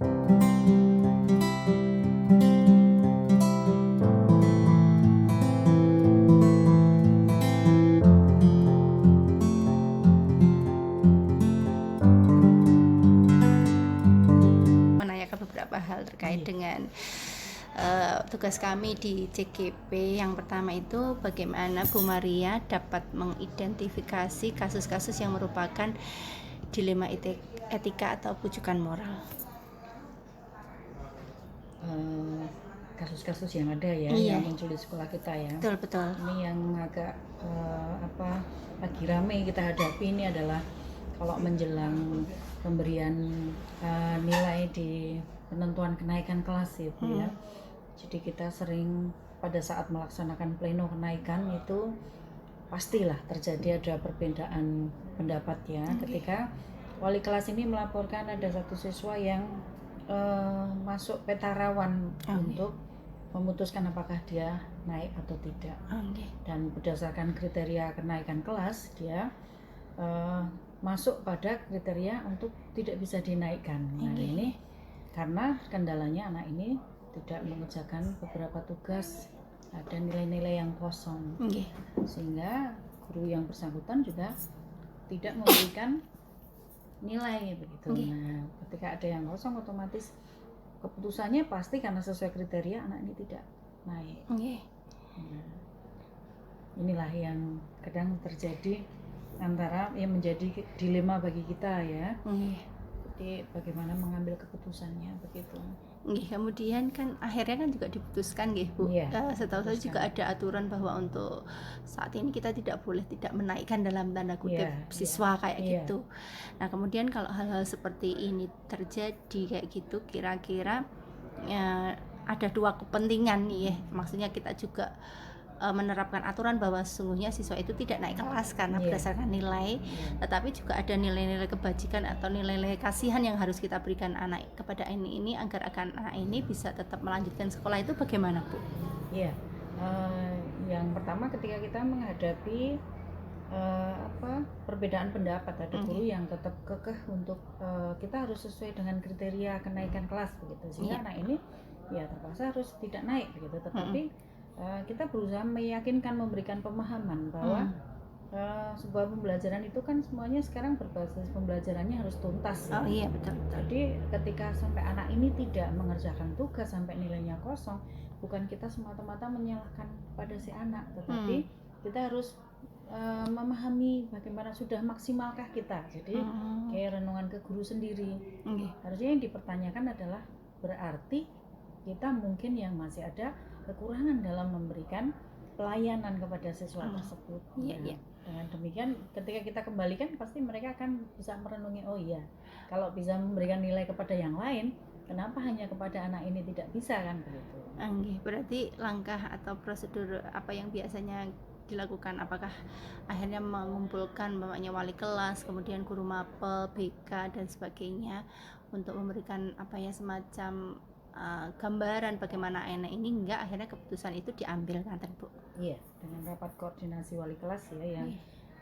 Menanyakan beberapa hal terkait dengan tugas kami di CGP. Yang pertama itu bagaimana Bu Maria dapat mengidentifikasi kasus-kasus yang merupakan dilema etika atau bujukan moral. Kasus-kasus yang ada ya, Iya. yang muncul di sekolah kita ya. Betul. Ini yang agak lagi rame kita hadapi ini adalah kalau menjelang pemberian nilai di penentuan kenaikan kelas ya Bu ya. Jadi kita sering pada saat melaksanakan pleno kenaikan itu pastilah terjadi ada perbedaan pendapat ya. Ketika wali kelas ini melaporkan ada satu siswa yang masuk peta rawan untuk memutuskan apakah dia naik atau tidak. Dan berdasarkan kriteria kenaikan kelas dia masuk pada kriteria untuk tidak bisa dinaikkan. Nah ini karena kendalanya anak ini tidak mengerjakan beberapa tugas, ada nilai-nilai yang kosong, sehingga guru yang bersangkutan juga tidak memberikan nilai begitu. Nah, ketika ada yang kosong otomatis keputusannya pasti karena sesuai kriteria anak ini tidak naik. Nah, inilah yang kadang terjadi antara yang menjadi dilema bagi kita ya. Jadi bagaimana mengambil keputusannya begitu. Kemudian kan akhirnya kan juga diputuskan Bu. Setahu saya juga ada aturan bahwa untuk saat ini kita tidak boleh tidak menaikkan dalam tanda kutip siswa kayak gitu. Nah kemudian kalau hal-hal seperti ini terjadi kayak gitu, kira-kira ada dua kepentingan nih ya. Maksudnya kita juga menerapkan aturan bahwa sesungguhnya siswa itu tidak naik kelas karena berdasarkan nilai, tetapi juga ada nilai-nilai kebajikan atau nilai-nilai kasihan yang harus kita berikan anak kepada ini agar anak ini bisa tetap melanjutkan sekolah. Itu bagaimana Bu? Iya, yang pertama ketika kita menghadapi perbedaan pendapat, ada guru yang tetap kekeh untuk kita harus sesuai dengan kriteria kenaikan kelas begitu, sehingga anak ini ya terpaksa harus tidak naik begitu, tetapi kita berusaha meyakinkan, memberikan pemahaman bahwa sebuah pembelajaran itu kan semuanya sekarang berbasis pembelajarannya harus tuntas ya. Iya betul. Jadi ketika sampai anak ini tidak mengerjakan tugas sampai nilainya kosong, bukan kita semata-mata menyalahkan pada si anak, tetapi kita harus memahami bagaimana sudah maksimalkah kita. Jadi kayak renungan ke guru sendiri. Harusnya yang dipertanyakan adalah berarti kita mungkin yang masih ada kekurangan dalam memberikan pelayanan kepada siswa tersebut. Dengan demikian ketika kita kembalikan pasti mereka akan bisa merenungi, oh iya, kalau bisa memberikan nilai kepada yang lain, kenapa hanya kepada anak ini tidak bisa kan begitu. Berarti langkah atau prosedur apa yang biasanya dilakukan, apakah akhirnya mengumpulkan bapaknya wali kelas, kemudian guru mapel, BK dan sebagainya untuk memberikan semacam gambaran bagaimana anak ini hingga akhirnya keputusan itu diambil kan Bu? Iya, dengan rapat koordinasi wali kelas ya yang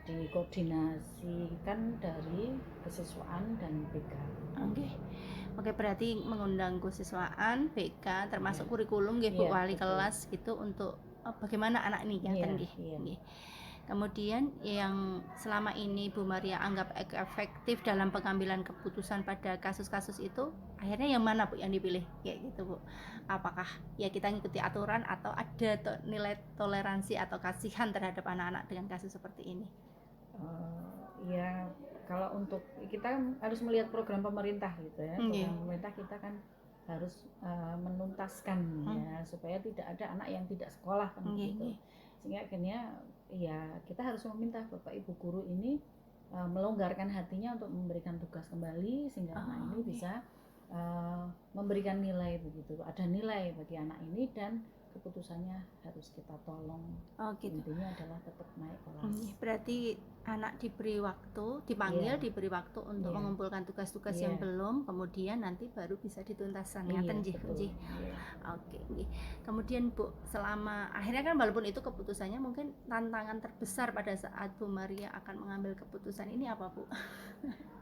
dikoordinasikan dari kesiswaan dan BK. Oke, berarti mengundang kesiswaan, BK termasuk kurikulum Bu, wali kelas gitu untuk bagaimana anak ini kan. Kemudian yang selama ini Bu Maria anggap efektif dalam pengambilan keputusan pada kasus-kasus itu, akhirnya yang mana Bu yang dipilih kayak gitu Bu? Apakah ya kita ngikuti aturan atau ada nilai toleransi atau kasihan terhadap anak-anak dengan kasus seperti ini? Ya kalau untuk kita harus melihat program pemerintah gitu ya. Program pemerintah kita kan harus menuntaskan ya supaya tidak ada anak yang tidak sekolah kan gitu. Sehingga akhirnya ya kita harus meminta Bapak Ibu guru ini melonggarkan hatinya untuk memberikan tugas kembali sehingga anak ini bisa memberikan nilai begitu. Ada nilai bagi anak ini dan keputusannya harus kita tolong. Oh gitu. Intinya adalah tetap naik kelas. Berarti anak diberi waktu, dipanggil, diberi waktu untuk mengumpulkan tugas-tugas yang belum, kemudian nanti baru bisa dituntaskan. Ngaten nggih, nggih. Oke, nggih. Kemudian Bu, selama akhirnya kan walaupun itu keputusannya, mungkin tantangan terbesar pada saat Bu Maria akan mengambil keputusan ini apa, Bu?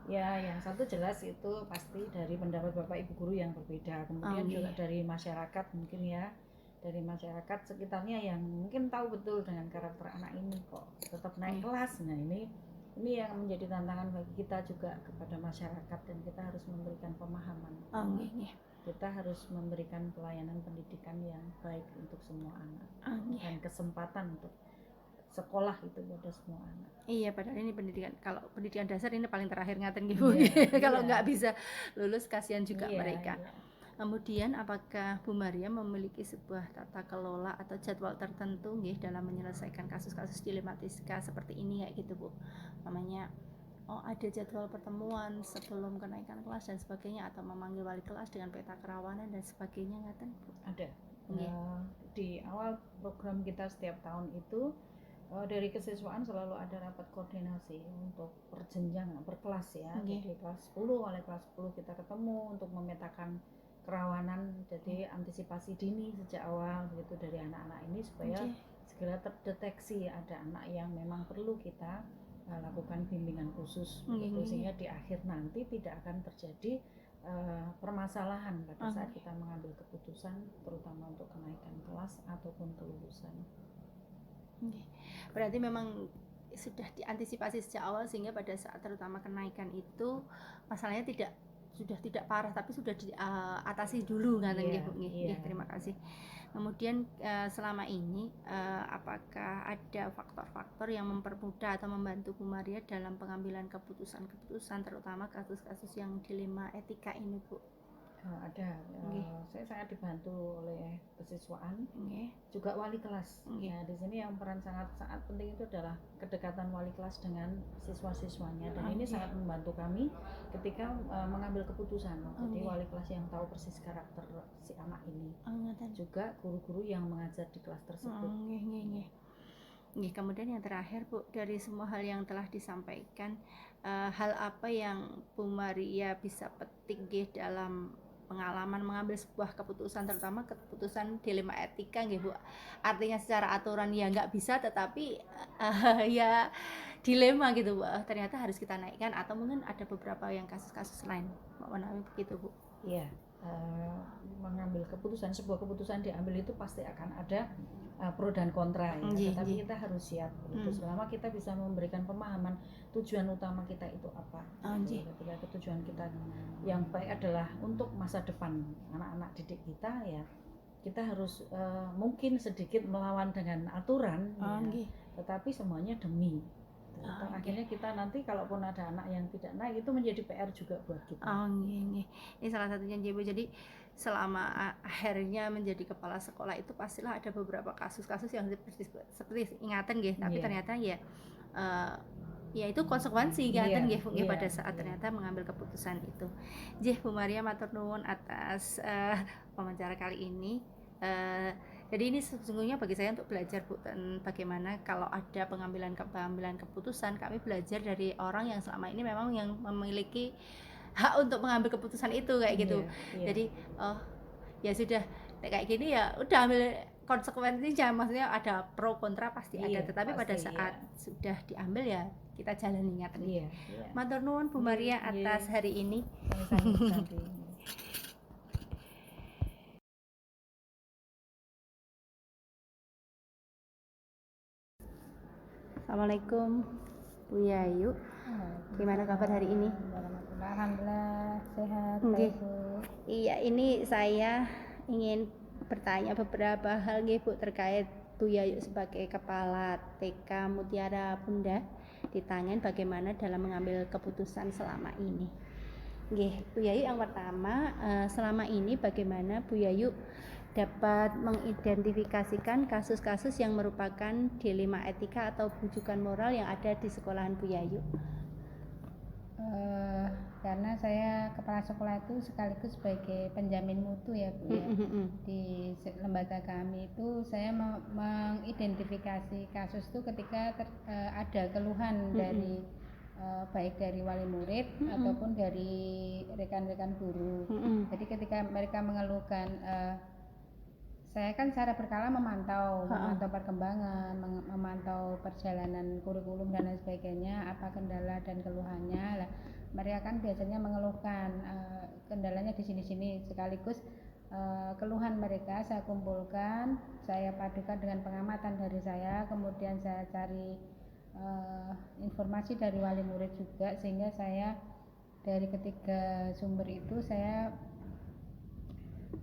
Ya, yang satu jelas itu pasti dari pendapat Bapak Ibu guru yang berbeda. Kemudian juga dari masyarakat mungkin ya, dari masyarakat sekitarnya yang mungkin tahu betul dengan karakter anak ini kok tetap naik kelas. Nah ini yang menjadi tantangan bagi kita juga kepada masyarakat, dan kita harus memberikan pemahaman. Kita harus memberikan pelayanan pendidikan yang baik untuk semua anak, dan kesempatan untuk sekolah itu pada semua anak. Iya, padahal ini pendidikan, kalau pendidikan dasar ini paling terakhir ngaten gitu. Kalau nggak bisa lulus kasihan juga mereka. Kemudian apakah Bu Maria memiliki sebuah tata kelola atau jadwal tertentu nggih dalam menyelesaikan kasus-kasus dilematika seperti ini kayak gitu, Bu? Namanya ada jadwal pertemuan sebelum kenaikan kelas dan sebagainya, atau memanggil wali kelas dengan peta kerawanan dan sebagainya ngaten, Bu? Ada. Di awal program kita setiap tahun itu dari kesiswaan selalu ada rapat koordinasi untuk perjenjang per kelas ya. Jadi kelas 10, oleh kelas 10 kita ketemu untuk memetakan kerawanan, jadi antisipasi dini sejak awal gitu dari anak-anak ini supaya segera terdeteksi ada anak yang memang perlu kita lakukan bimbingan khusus gitu, sehingga di akhir nanti tidak akan terjadi permasalahan pada saat kita mengambil keputusan, terutama untuk kenaikan kelas ataupun kelulusan. Berarti memang sudah diantisipasi sejak awal sehingga pada saat terutama kenaikan itu masalahnya sudah tidak parah, tapi sudah diatasi dulu kan. Terima kasih. Kemudian selama ini apakah ada faktor-faktor yang mempermudah atau membantu Bu Maria dalam pengambilan keputusan-keputusan, terutama kasus-kasus yang dilema etika ini, Bu? Ada. Saya sangat dibantu oleh kesiswaan, juga wali kelas. Nah, di sini yang peran sangat penting itu adalah kedekatan wali kelas dengan siswa-siswanya, dan ini sangat membantu kami ketika mengambil keputusan. Jadi wali kelas yang tahu persis karakter si anak ini, juga guru-guru yang mengajar di kelas tersebut. Kemudian yang terakhir, Bu, dari semua hal yang telah disampaikan, hal apa yang Bu Maria bisa petik dalam pengalaman mengambil sebuah keputusan, terutama keputusan dilema etika Bu? Artinya secara aturan ya nggak bisa, tetapi ya dilema gitu, Bu. Ternyata harus kita naikkan, atau mungkin ada beberapa yang kasus-kasus lain, Mbak Menawi begitu, Bu? Iya, mengambil keputusan, sebuah keputusan diambil itu pasti akan ada pro dan kontra ya, tetapi kita harus siap itu selama kita bisa memberikan pemahaman tujuan utama kita itu apa. Ketika tujuan kita yang baik adalah untuk masa depan anak-anak didik kita, ya kita harus mungkin sedikit melawan dengan aturan, tetapi semuanya demi. Akhirnya kita nanti kalaupun ada anak yang tidak naik, itu menjadi PR juga buat kita. Ini salah satunya Bu. Jadi selama akhirnya menjadi kepala sekolah itu pastilah ada beberapa kasus-kasus yang seperti ingatan tapi ternyata ya itu konsekuensi pada saat ternyata mengambil keputusan itu. Bu Maria matur nuwun atas wawancara kali ini. Jadi ini sesungguhnya bagi saya untuk belajar, Bu, bagaimana kalau ada pengambilan keputusan, kami belajar dari orang yang selama ini memang yang memiliki hak untuk mengambil keputusan itu kayak gitu. Jadi ya sudah kayak gini, ya udah ambil konsekuensinya, maksudnya ada pro kontra pasti ada, tetapi pada saat sudah diambil ya kita jalani ngaten. Matur nuwun Bu Maria atas hari ini. Assalamualaikum Bu Yayu. Gimana kabar hari ini? Alhamdulillah sehat. Iya, ini saya ingin bertanya beberapa hal Bu terkait Bu Yayu sebagai kepala TK Mutiara Bunda. Ditanyain bagaimana dalam mengambil keputusan selama ini. Bu Yayu, yang pertama, selama ini bagaimana Bu Yayu dapat mengidentifikasikan kasus-kasus yang merupakan dilema etika atau bujukan moral yang ada di sekolahan Bu Yayu? Karena saya kepala sekolah itu sekaligus sebagai penjamin mutu ya Bu ya. Di lembaga kami itu saya mengidentifikasi kasus itu ketika ada keluhan dari baik dari wali murid ataupun dari rekan-rekan guru. Jadi ketika mereka mengeluhkan, saya kan secara berkala memantau perkembangan, memantau perjalanan kurikulum dan lain sebagainya, apa kendala dan keluhannya. Lah, mereka kan biasanya mengeluhkan kendalanya di sini-sini, sekaligus keluhan mereka saya kumpulkan, saya padukan dengan pengamatan dari saya, kemudian saya cari informasi dari wali murid juga, sehingga saya dari ketiga sumber itu saya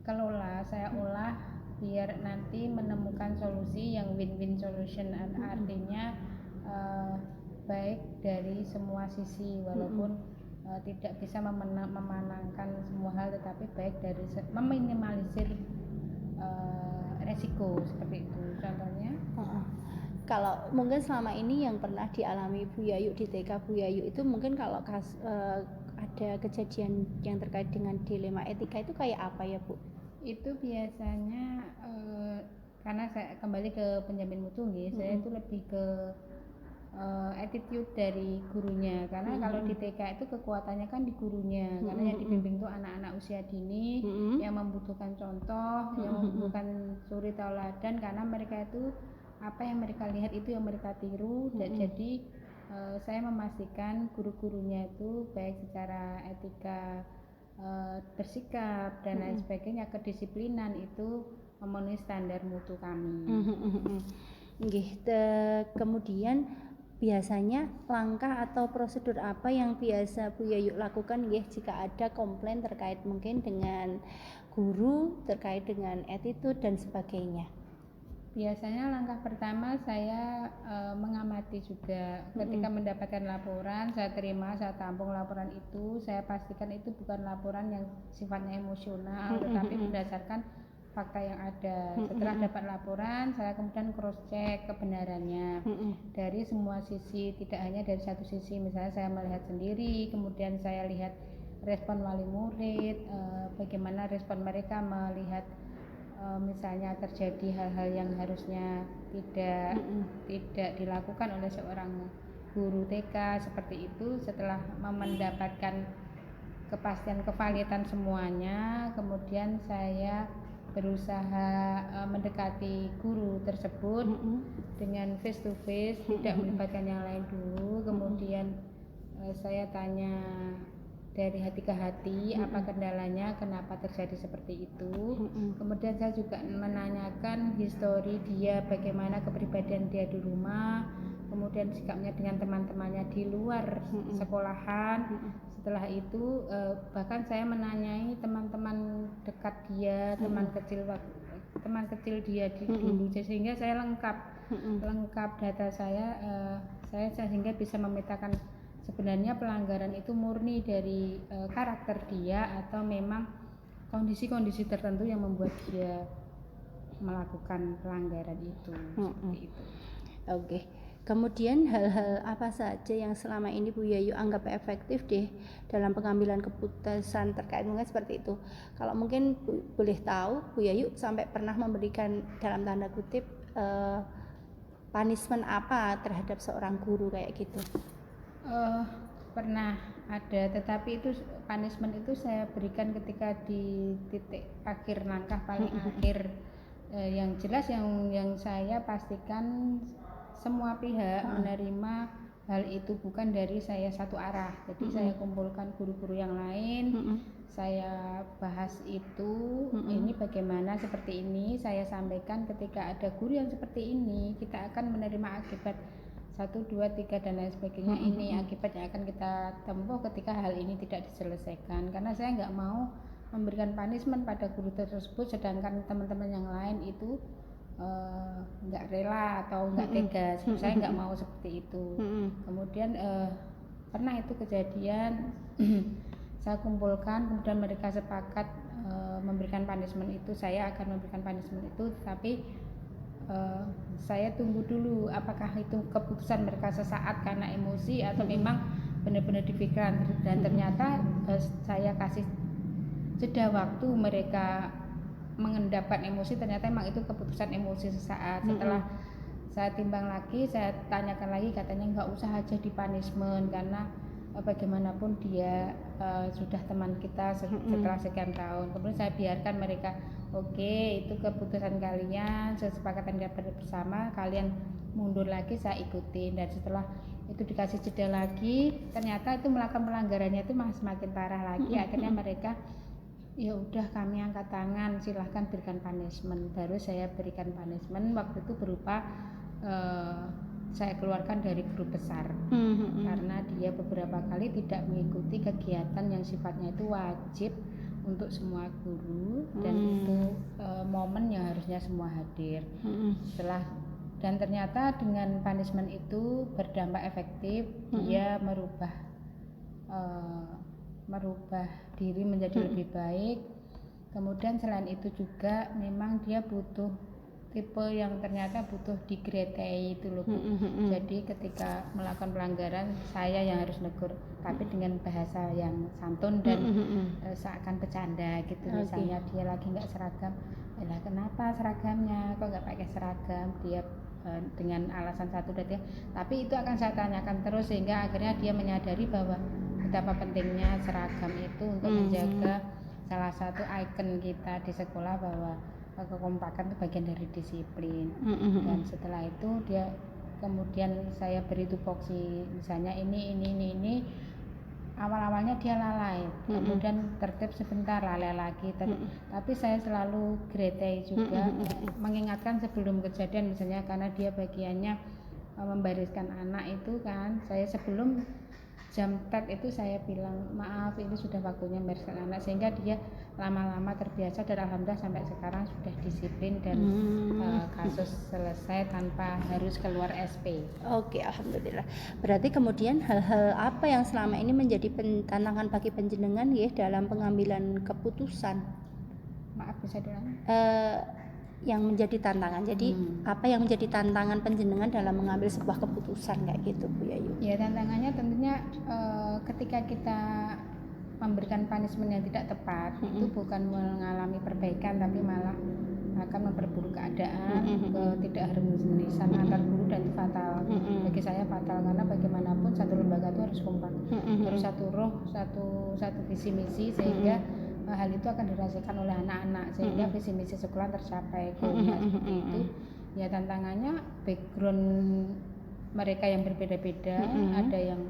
kelola, saya olah biar nanti menemukan solusi yang win-win solution, artinya baik dari semua sisi, walaupun tidak bisa memenangkan semua hal, tetapi baik dari meminimalisir resiko seperti itu. Contohnya kalau mungkin selama ini yang pernah dialami Bu Yayu di TK Bu Yayu itu mungkin kalau ada kejadian yang terkait dengan dilema etika itu kayak apa ya Bu? Itu biasanya karena saya kembali ke penjamin mutu nih, saya itu lebih ke attitude dari gurunya, karena kalau di TK itu kekuatannya kan di gurunya, karena yang dibimbing itu anak-anak usia dini yang membutuhkan contoh, yang membutuhkan suri tauladan, karena mereka itu apa yang mereka lihat itu yang mereka tiru. Dan jadi saya memastikan guru-gurunya itu baik secara etika bersikap dan lain sebagainya, kedisiplinan itu memenuhi standar mutu kami. Kemudian biasanya langkah atau prosedur apa yang biasa Bu Yayu lakukan jika ada komplain terkait mungkin dengan guru, terkait dengan attitude dan sebagainya? Biasanya langkah pertama saya mengamati juga. Ketika mendapatkan laporan, saya terima, saya tampung laporan itu, saya pastikan itu bukan laporan yang sifatnya emosional, tetapi berdasarkan fakta yang ada. Setelah dapat laporan, saya kemudian cross check kebenarannya dari semua sisi, tidak hanya dari satu sisi. Misalnya saya melihat sendiri, kemudian saya lihat respon wali murid, bagaimana respon mereka melihat misalnya terjadi hal-hal yang harusnya tidak dilakukan oleh seorang guru TK seperti itu. Setelah mendapatkan kepastian kevalitan semuanya, kemudian saya berusaha mendekati guru tersebut dengan face to face, tidak melibatkan yang lain dulu. Kemudian saya tanya dari hati ke hati apa kendalanya, kenapa terjadi seperti itu. Kemudian saya juga menanyakan histori dia, bagaimana kepribadian dia di rumah, kemudian sikapnya dengan teman-temannya di luar sekolahan. Setelah itu bahkan saya menanyai teman-teman dekat dia, teman kecil dia di dulu, sehingga saya lengkap data saya sehingga bisa memetakan sebenarnya pelanggaran itu murni dari karakter dia atau memang kondisi-kondisi tertentu yang membuat dia melakukan pelanggaran itu. Seperti itu. Oke. Kemudian hal-hal apa saja yang selama ini Bu Yayu anggap efektif dalam pengambilan keputusan terkait mungkin seperti itu. Kalau mungkin boleh tahu Bu Yayu sampai pernah memberikan dalam tanda kutip punishment apa terhadap seorang guru kayak gitu? Pernah ada, tetapi itu punishment itu saya berikan ketika di titik akhir, langkah paling akhir. Yang jelas yang saya pastikan semua pihak menerima hal itu bukan dari saya satu arah. Jadi saya kumpulkan guru-guru yang lain, saya bahas itu, ini bagaimana seperti ini, saya sampaikan ketika ada guru yang seperti ini, kita akan menerima akibat 1, 2, 3 dan lain sebagainya. Ini akibat yang akan kita tempuh ketika hal ini tidak diselesaikan. Karena saya nggak mau memberikan punishment pada guru tersebut sedangkan teman-teman yang lain itu nggak rela atau nggak tega. Saya nggak mau seperti itu. Kemudian pernah itu kejadian saya kumpulkan, kemudian mereka sepakat memberikan punishment itu, saya akan memberikan punishment itu, tapi saya tunggu dulu apakah itu keputusan mereka sesaat karena emosi atau memang benar-benar dipikirkan, dan ternyata saya kasih jeda waktu mereka mengendapkan emosi, ternyata emang itu keputusan emosi sesaat. Setelah saya timbang lagi, saya tanyakan lagi, katanya nggak usah aja di punishment karena bagaimanapun dia sudah teman kita setelah sekian tahun. Kemudian saya biarkan mereka, oke, itu keputusan kalian, kesepakatan kalian bersama, kalian mundur lagi, saya ikutin. Dan setelah itu dikasih jeda lagi, ternyata itu melakukan pelanggarannya itu semakin parah lagi. Akhirnya mereka, ya udah kami angkat tangan, silahkan berikan punishment. Baru saya berikan punishment, waktu itu berupa saya keluarkan dari grup besar karena dia beberapa kali tidak mengikuti kegiatan yang sifatnya itu wajib untuk semua guru, dan itu momen yang harusnya semua hadir. Dan ternyata dengan punishment itu berdampak efektif, dia merubah diri menjadi lebih baik. Kemudian selain itu juga memang dia butuh tipe yang ternyata butuh digretai itu loh Bu. Jadi ketika melakukan pelanggaran, saya yang harus negur, tapi dengan bahasa yang santun dan seakan bercanda gitu. Misalnya dia lagi nggak seragam, lah kenapa seragamnya kok nggak pakai seragam, dia dengan alasan satu dan tiga. Tapi itu akan saya tanyakan terus sehingga akhirnya dia menyadari bahwa betapa pentingnya seragam itu untuk menjaga salah satu ikon kita di sekolah, bahwa kekompakan itu bagian dari disiplin. Dan setelah itu dia kemudian saya beri tupoksi, misalnya ini awal-awalnya dia lalai, kemudian tertib sebentar, lalai lagi, tapi saya selalu gretai juga, mengingatkan sebelum kejadian, misalnya karena dia bagiannya membariskan anak itu kan, saya sebelum jam tet itu saya bilang maaf ini sudah waktunya membariskan anak, sehingga dia lama-lama terbiasa dan alhamdulillah sampai sekarang sudah disiplin dan kasus selesai tanpa harus keluar SP. Oke, alhamdulillah. Berarti kemudian hal-hal apa yang selama ini menjadi tantangan bagi panjenengan ya dalam pengambilan keputusan? Maaf, bisa diulang? Yang menjadi tantangan. Jadi apa yang menjadi tantangan panjenengan dalam mengambil sebuah keputusan kayak gitu Bu Yayu? Ya, tantangannya tentunya ketika kita memberikan punishment yang tidak tepat, itu bukan mengalami perbaikan tapi malah akan memperburuk keadaan, ketidakharmonisan antar guru, dan itu fatal. Bagi saya fatal karena bagaimanapun satu lembaga itu harus kompak, harus satu roh, satu visi misi, sehingga hal itu akan dirasakan oleh anak-anak sehingga visi misi sekolah tercapai. Seperti itu ya, tantangannya background mereka yang berbeda-beda. Ada yang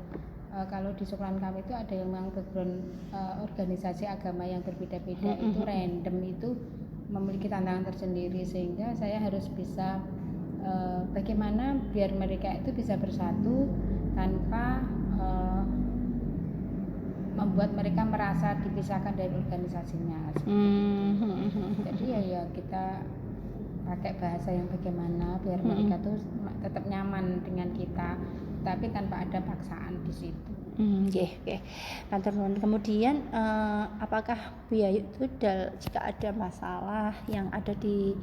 kalau di sekolah kami itu ada yang memang background organisasi agama yang berbeda-beda, itu random, itu memiliki tantangan tersendiri, sehingga saya harus bisa bagaimana biar mereka itu bisa bersatu tanpa membuat mereka merasa dipisahkan dari organisasinya. Jadi ya kita pakai bahasa yang bagaimana biar mereka tuh tetap nyaman dengan kita, tapi tanpa ada paksaan di situ. Oke. Kemudian apakah Bu Yayu itu jika ada masalah yang ada di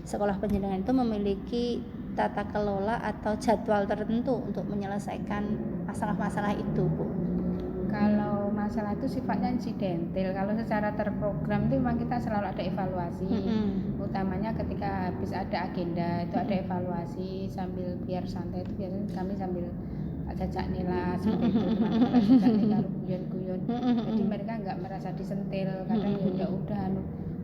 sekolah panjenengan itu memiliki tata kelola atau jadwal tertentu untuk menyelesaikan masalah-masalah itu Bu? Kalau masalah itu sifatnya insidental. Kalau secara terprogram itu memang kita selalu ada evaluasi. Utamanya ketika habis ada agenda itu ada evaluasi, sambil biar santai itu biasanya kami sambil jajak nila seperti itu, teman-teman jajak nila guyon-guyon. Jadi mereka nggak merasa disentil. Kadang ya udah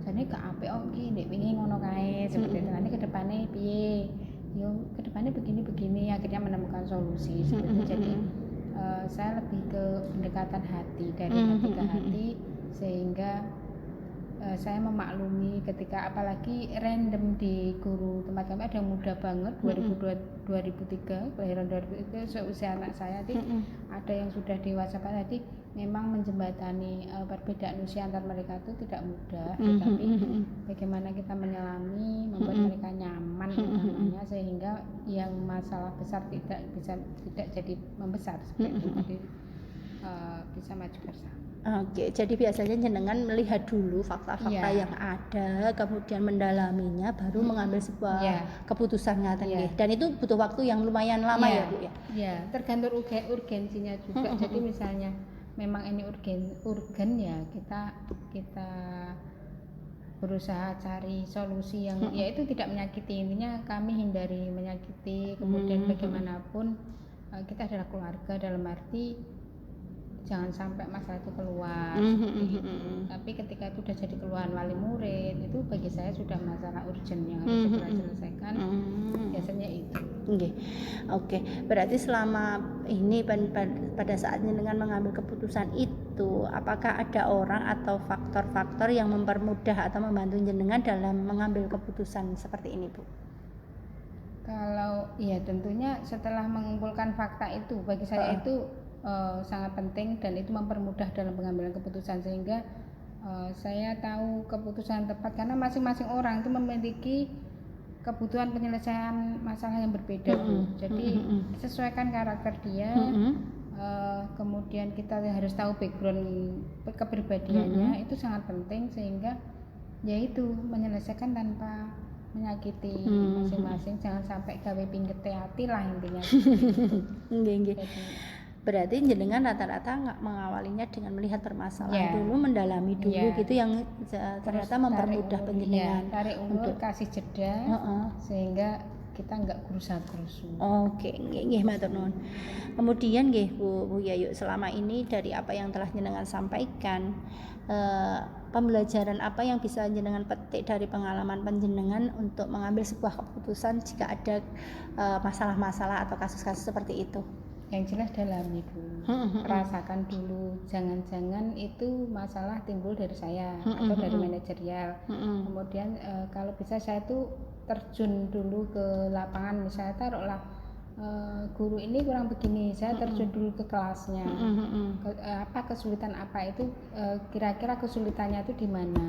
jane gak apik kok iki nek wingi ngono kae seperti itu. Nanti kedepannya piye? Yo kedepannya begini-begini, akhirnya menemukan solusi seperti itu. Jadi saya lebih ke pendekatan hati, dari hati ke hati, sehingga saya memaklumi ketika apalagi random di guru tempat kami ada yang muda banget, 2003 kelahiran 2003, seusia anak saya. Ada yang sudah dewasa banget. Jadi memang menjembatani perbedaan usia antar mereka itu tidak mudah, tetapi bagaimana kita menyelami, membuat mereka nyaman utamanya, sehingga yang masalah besar tidak jadi membesar seperti itu. bisa maju bersama. Oke, jadi biasanya jenengan melihat dulu fakta-fakta yang ada, kemudian mendalaminya, baru mengambil sebuah keputusan ngaten nggih. Dan itu butuh waktu yang lumayan lama ya Bu ya? Iya, tergantung urgensinya juga. Jadi misalnya memang ini urgen ya kita berusaha cari solusi yang yaitu tidak menyakiti. Intinya kami hindari menyakiti. Kemudian bagaimanapun kita adalah keluarga, dalam arti jangan sampai masalah itu keluar. Tapi ketika itu sudah jadi keluhan wali murid, itu bagi saya sudah masalah urgent yang harus segera selesaikan. Biasanya itu. Oke. Berarti selama ini pada saatnya dengan mengambil keputusan itu, apakah ada orang atau faktor-faktor yang mempermudah atau membantu jenengan dalam mengambil keputusan seperti ini, Bu? Kalau ya tentunya setelah mengumpulkan fakta itu, bagi saya itu sangat penting dan itu mempermudah dalam pengambilan keputusan, sehingga saya tahu keputusan tepat karena masing-masing orang itu memiliki kebutuhan penyelesaian masalah yang berbeda. Jadi sesuaikan karakter dia. Kemudian kita harus tahu background kepribadiannya, itu sangat penting, sehingga yaitu menyelesaikan tanpa menyakiti masing-masing. Jangan sampai gawe pinggete hati lah intinya. Berarti jenengan rata-rata nggak mengawalinya dengan melihat permasalahan dulu, mendalami dulu gitu, yang ternyata mempermudah penjenengan. Tarik ulur, kasih jeda, sehingga kita nggak gerusa-gerusu. Oke, nggih matur nuwun. Kemudian nggih Bu Yayu, selama ini dari apa yang telah jenengan sampaikan, pembelajaran apa yang bisa jenengan petik dari pengalaman panjenengan untuk mengambil sebuah keputusan jika ada masalah-masalah atau kasus-kasus seperti itu? Yang jelas dalami dulu, rasakan dulu, jangan-jangan itu masalah timbul dari saya atau dari manajerial. Kemudian kalau bisa saya tuh terjun dulu ke lapangan, misalnya taruhlah guru ini kurang begini, saya terjun dulu ke kelasnya. Apa kesulitan apa itu, kira-kira kesulitannya itu di mana?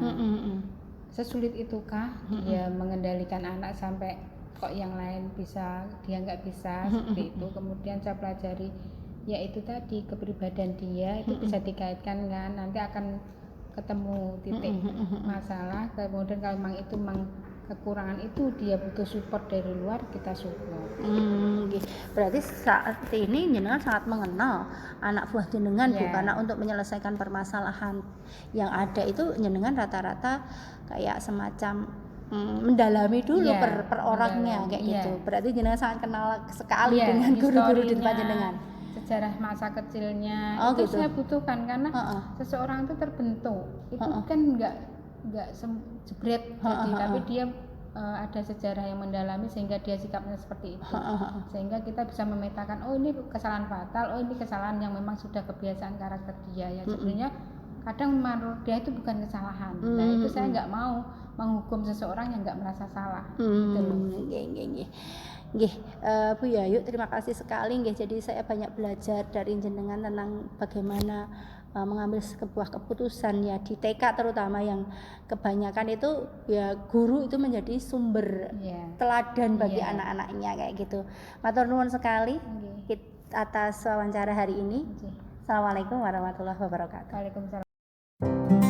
Sesulit itukah dia mengendalikan anak sampai kok yang lain bisa dia nggak bisa, seperti itu. Kemudian saya pelajari yaitu tadi kepribadian dia itu bisa dikaitkan kan, nanti akan ketemu titik masalah. Kemudian kalau memang itu kekurangan itu dia butuh support dari luar, kita support. Berarti saat ini jenengan sangat mengenal anak buah jenengan Bu, karena untuk menyelesaikan permasalahan yang ada itu jenengan rata-rata kayak semacam mendalami dulu per orangnya kayak gitu. Berarti jenengan sangat kenal sekali dengan guru-guru di tempat jenengan. Sejarah masa kecilnya itu gitu. Saya butuhkan karena seseorang itu terbentuk itu kan nggak jebret jadi, tapi dia ada sejarah yang mendalami sehingga dia sikapnya seperti itu. Sehingga kita bisa memetakan, oh ini kesalahan fatal, oh ini kesalahan yang memang sudah kebiasaan karakter dia ya. Sebenarnya kadang menurut dia itu bukan kesalahan. Nah itu saya nggak mau menghukum seseorang yang nggak merasa salah. Bu Yayu, terima kasih sekali nggih. Jadi saya banyak belajar dari jenengan tentang bagaimana mengambil sebuah keputusan ya di TK, terutama yang kebanyakan itu ya guru itu menjadi sumber teladan bagi anak-anaknya kayak gitu. Matur nuwun sekali atas wawancara hari ini. Assalamualaikum warahmatullahi wabarakatuh. Waalaikumsalam.